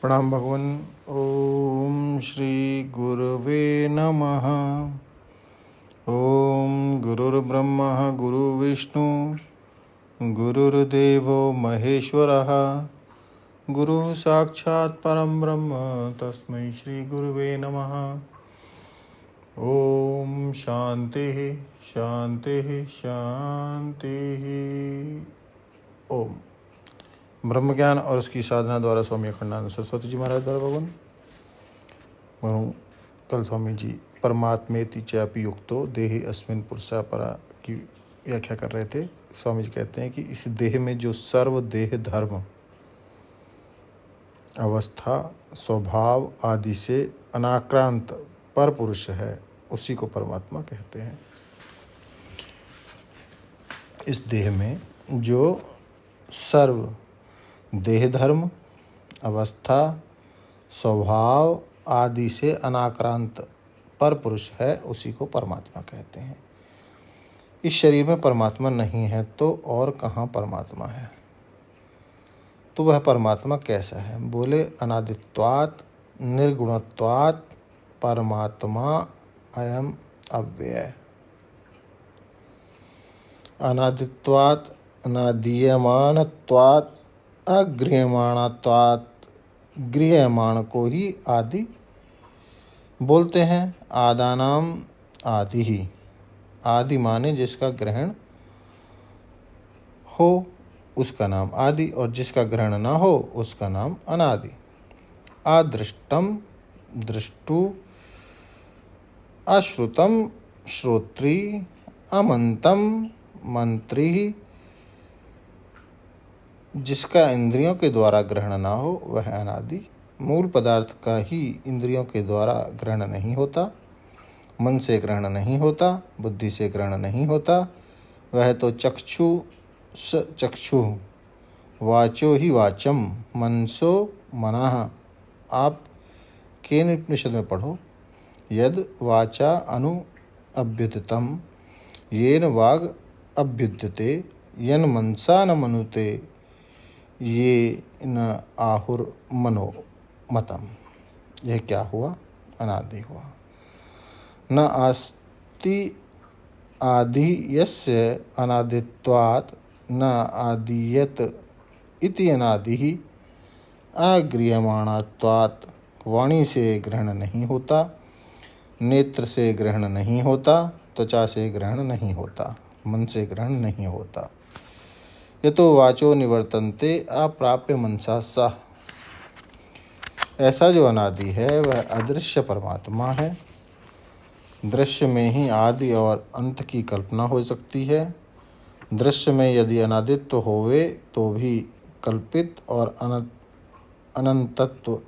प्रणाम भगवान। ओम श्री गुरुवे नमः। ओम गुरुर्ब्रह्मा गुरुर्विष्णु गुरुर्देवो महेश्वरः गुरु साक्षात् परम ब्रह्म तस्मै श्री गुरुवे नमः। ओम शांति शांति शांति। ओम ब्रह्म ज्ञान और उसकी साधना द्वारा स्वामी अखंडानंद सरस्वती जी महाराज द्वारा भगवान कल स्वामी जी परमात्मेति चापि युक्तो देहि अस्मिन् पुरुषा परा की व्याख्या कर रहे थे। स्वामी जी कहते हैं कि इस देह में जो सर्व देह धर्म अवस्था स्वभाव आदि से अनाक्रांत पर पुरुष है उसी को परमात्मा कहते हैं। इस देह में जो सर्व देह धर्म अवस्था स्वभाव आदि से अनाक्रांत पर पुरुष है उसी को परमात्मा कहते हैं। इस शरीर में परमात्मा नहीं है तो और कहाँ परमात्मा है? तो वह परमात्मा कैसा है? बोले अनादित्वात् निर्गुणत्वात् परमात्मा अयम अव्यय। अनादित्वात् अनादीयमानत्वात् अगृह्यमाणत्वात् गृह्यमाण को ही आदि बोलते हैं। आदानाम आदि ही, आदि माने जिसका ग्रहण हो उसका नाम आदि और जिसका ग्रहण न हो उसका नाम अनादि। अदृष्टम दृष्टु अश्रुतम श्रोत्री अमंतम मंत्री, जिसका इंद्रियों के द्वारा ग्रहण ना हो वह अनादि। मूल पदार्थ का ही इंद्रियों के द्वारा ग्रहण नहीं होता, मन से ग्रहण नहीं होता, बुद्धि से ग्रहण नहीं होता, वह तो चक्षु वाचो ही वाचम मनसो मनाह। आप केन उपनिषद में पढ़ो, यद वाचा अनु अभ्युदितम येन वाग अभ्युद्यते यन मनसा न मनुते ये न आहुर मनो मतम। यह क्या हुआ? अनादि हुआ। न आस्ति आदि यस्य अनादित्वात् न आदीयत इति अनादि ही। अगृह्यमाणत्वात् वाणी से ग्रहण नहीं होता, नेत्र से ग्रहण नहीं होता, त्वचा से ग्रहण नहीं होता, मन से ग्रहण नहीं होता। यतो वाचो निवर्तन्ते अप्राप्य मनसा सह। ऐसा जो अनादि है वह अदृश्य परमात्मा है। दृश्य में ही आदि और अंत की कल्पना हो सकती है। दृश्य में यदि अनादित्व होवे तो भी कल्पित और अनंतत्व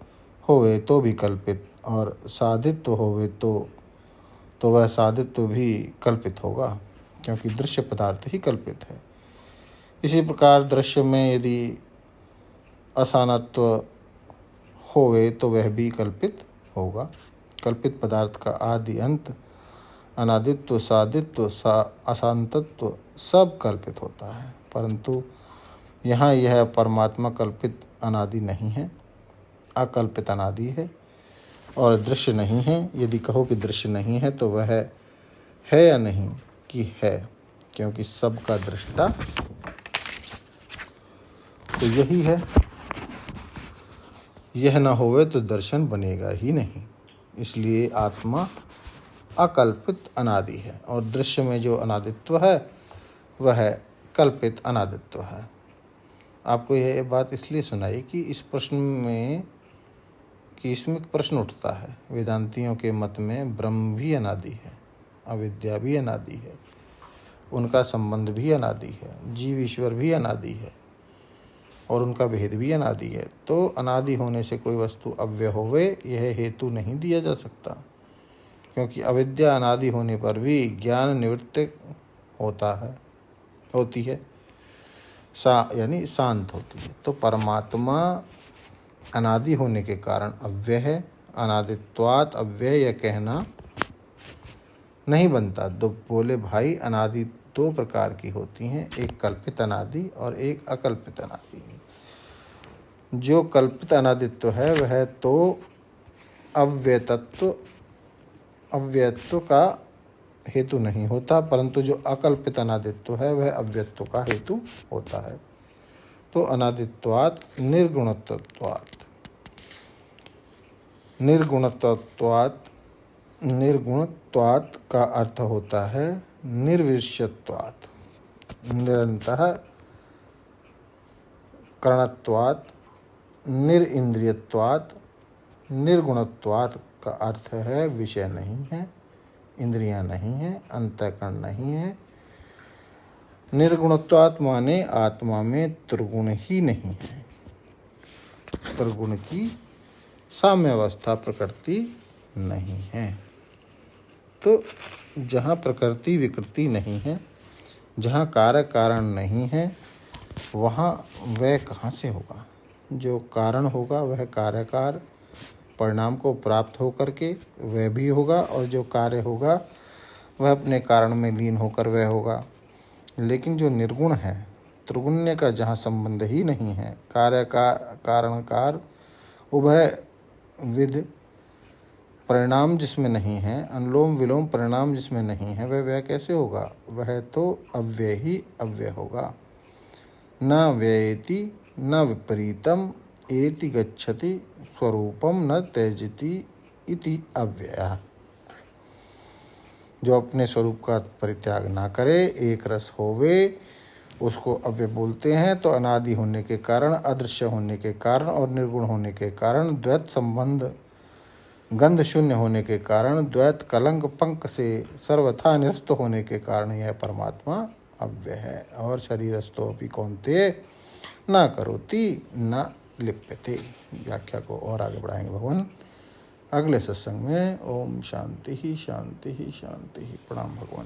होवे तो भी कल्पित और साधित्व होवे तो वह साधित्व भी कल्पित होगा, क्योंकि दृश्य पदार्थ ही कल्पित है। इसी प्रकार दृश्य में यदि असानत्व होवे तो वह भी कल्पित होगा। कल्पित पदार्थ का आदि अंत अनादित्व साधित्व अशांतत्व सब कल्पित होता है, परंतु यहाँ यह परमात्मा कल्पित अनादि नहीं है, अकल्पित अनादि है और दृश्य नहीं है। यदि कहो कि दृश्य नहीं है तो वह है या नहीं कि है, क्योंकि सबका दृष्टा तो यही है। यह न होवे तो दर्शन बनेगा ही नहीं। इसलिए आत्मा अकल्पित अनादि है और दृश्य में जो अनादित्व है वह कल्पित अनादित्व है। आपको यह बात इसलिए सुनाई कि इसमें प्रश्न उठता है। वेदांतियों के मत में ब्रह्म भी अनादि है, अविद्या भी अनादि है, उनका संबंध भी अनादि है, जीव ईश्वर भी अनादि है और उनका भेद भी अनादि है। तो अनादि होने से कोई वस्तु अव्यय होवे यह हेतु नहीं दिया जा सकता, क्योंकि अविद्या अनादि होने पर भी ज्ञान निवृत्त होती है यानी शांत होती है। तो परमात्मा अनादि होने के कारण अव्यय है। अनादित्वात् अव्यय यह कहना नहीं बनता। तो बोले भाई अनादि दो प्रकार की होती हैं, एक कल्पित अनादि और एक अकल्पित अनादि। जो कल्पित अनादित्व है वह तो अव्ययत्व का हेतु नहीं होता, परंतु जो अकल्पित अनादित्व है वह अव्ययत्व का हेतु होता है। तो अनादित्वात् निर्गुणत्वात् का अर्थ होता है निर्विषयत्वात्, निरन्तः करणत्वात्, निरिंद्रियत्वात्। निर्गुणत्वात् का अर्थ है विषय नहीं है, इंद्रियां नहीं है, अंतःकरण नहीं है। निर्गुणत्वात् माने आत्मा में त्रिगुण ही नहीं है, त्रिगुण की साम्यावस्था प्रकृति नहीं है। तो जहाँ प्रकृति विकृति नहीं है, जहाँ कार्य कारण नहीं है, वहाँ वह कहाँ से होगा? जो कारण होगा वह कार्यकार परिणाम को प्राप्त होकर के वह भी होगा, और जो कार्य होगा वह अपने कारण में लीन होकर वह होगा। लेकिन जो निर्गुण है, त्रिगुण्य का जहाँ संबंध ही नहीं है, कार्य का कारणकार उभय विध परिणाम जिसमें नहीं है, अनुलोम विलोम परिणाम जिसमें नहीं है, वह कैसे होगा? वह तो अव्यय ही अव्यय होगा। न व्ययेति न विपरीतम एति गच्छति स्वरूपम न त्यजति इति अव्ययः। जो अपने स्वरूप का परित्याग ना करे, एक रस होवे, उसको अव्यय बोलते हैं। तो अनादि होने के कारण, अदृश्य होने के कारण और निर्गुण होने के कारण, द्वैत संबंध गंध शून्य होने के कारण, द्वैत कलंक पंक से सर्वथा निरस्त होने के कारण यह परमात्मा अव्यय है। और शरीरस्थो अपि कौन्तेय न करोति न लिप्यते। व्याख्या को और आगे बढ़ाएंगे भगवान अगले सत्संग में। ओम शांति ही शांति ही शांति ही। प्रणाम भगवान।